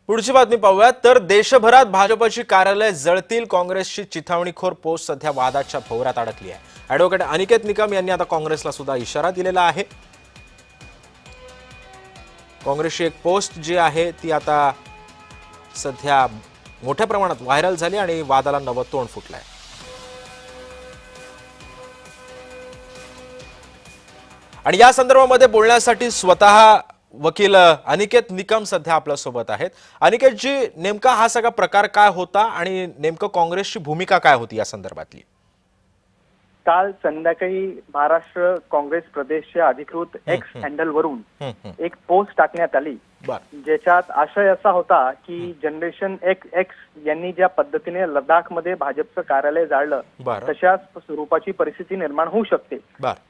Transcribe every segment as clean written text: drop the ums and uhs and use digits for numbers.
पुढची बातमी पाहूया तर देशभरात भाजपची कार्यालय जळतील, काँग्रेसची चिथावणीखोर पोस्ट सध्या वादाच्या भोवऱ्यात अडकली आहे। ॲडव्होकेट अनिकेत निकम यांनी आता काँग्रेसला सुद्धा इशारा दिलेला आहे। काँग्रेसची एक पोस्ट जी आहे ती आता सध्या मोठ्या प्रमाणात व्हायरल झाली आणि वादाला नवं तोंड फुटलंय। आणि या संदर्भामध्ये बोलण्यासाठी स्वतः वकील अनिकेत निकम सध्या आपल्या सोबत आहेत। अनिकेत जी, नेमका हा सगळा प्रकार काय होता आणि नेमकं काँग्रेसची भूमिका काय होती या संदर्भातली? काल संध्याकाळी महाराष्ट्र काँग्रेस प्रदेशच्या अधिकृत एक्स हँडल वरून एक पोस्ट टाकण्यात आली, ज्याच्यात आशय असा होता की जनरेशन एक्स यांनी ज्या पद्धतीने लडाखमध्ये भाजपचं कार्यालय जाळलं तशाच स्वरूपाची परिस्थिती निर्माण होऊ शकते।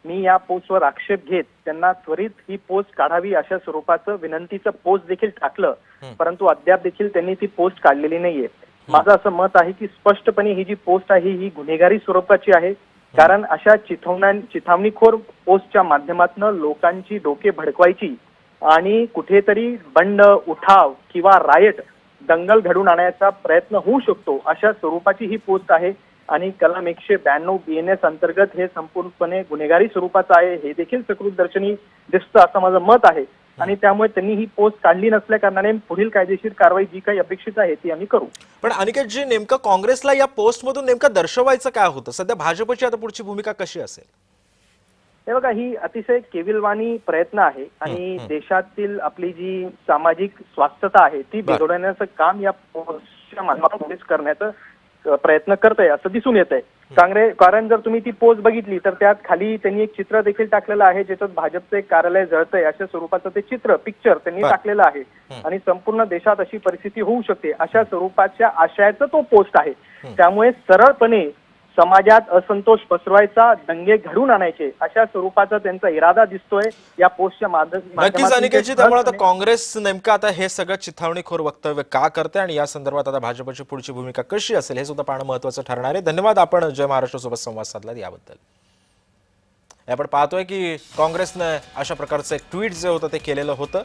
मी या पोस्टवर आक्षेप घेत त्यांना त्वरित ही पोस्ट काढावी अशा स्वरूपाचं विनंतीचं पोस्ट देखील टाकलं, परंतु अद्याप देखील त्यांनी ती पोस्ट काढलेली नाहीये। माझं असं मत आहे की स्पष्टपणे ही जी पोस्ट आहे ही गुन्हेगारी स्वरूपाची आहे, कारण अशा चिथावणीखोर पोस्टच्या माध्यमातून लोकांची डोके भडकवायची आणि कुठेतरी बंड, उठाव किंवा रायट, दंगल घडून आणण्याचा प्रयत्न होऊ शकतो अशा स्वरूपाची ही पोस्ट आहे। आणि कलम 192 BNS अंतर्गत हे संपूर्णपणे गुन्हेगारी स्वरूपाचं आहे, हे देखील सकृतदर्शनी दिसतं असं माझं मत आहे। आणि त्यामुळे त्यांनी ही पोस्ट काढली नसल्या कारणाने पुढील कायदेशीर कारवाई जी काही अपेक्षित आहे ती आम्ही करू। पण अनिकेत जी, नेमकं काँग्रेसला या पोस्टमधून नेमकं दर्शवायचं काय होतं? सध्या भाजपची आता पुढची भूमिका कशी असेल? हे बघा, ही अतिशय केविलवाणी प्रयत्न आहे आणि देशातील आपली जी सामाजिक स्वास्थ्यता आहे ती बिघडवण्याचं काम या पोस्टच्या माध्यमातून करण्याचं प्रयत्न करत आहे असं दिसून येत आहे। कारण जर तुम्ही ती पोस्ट बघितली तर त्यात खाली त्यांनी एक चित्र देखील टाकलेलं आहे, ज्याच्यात भाजपचं एक कार्यालय जळतंय अशा स्वरूपाचं ते पिक्चर त्यांनी टाकलेलं आहे आणि संपूर्ण देशात अशी परिस्थिती होऊ शकते अशा स्वरूपाच्या आशयाचं तो पोस्ट आहे। त्यामुळे सरळपणे समाजात असंतोष पसरवायचा, दंगे घडून आणायचे अशा स्वरूपाचा त्यांचा इरादा दिसतोय या पोस्टच्या माध्यमातून। नक्कीच अनिकेतजी, त्यामुळे आता काँग्रेस नेमकं आता हे सगळं चिथावणीखोर वक्तव्य का करते आणि या संदर्भात आता भाजपची पुढची भूमिका कशी असेल हे सुद्धा पाहणं महत्त्वाचं ठरणार आहे। धन्यवाद, आपण जय महाराष्ट्र सोबत संवाद साधला याबद्दल। आपण पाहतोय की काँग्रेसने अशा प्रकारचं एक ट्विट जे होतं ते केलेलं होतं।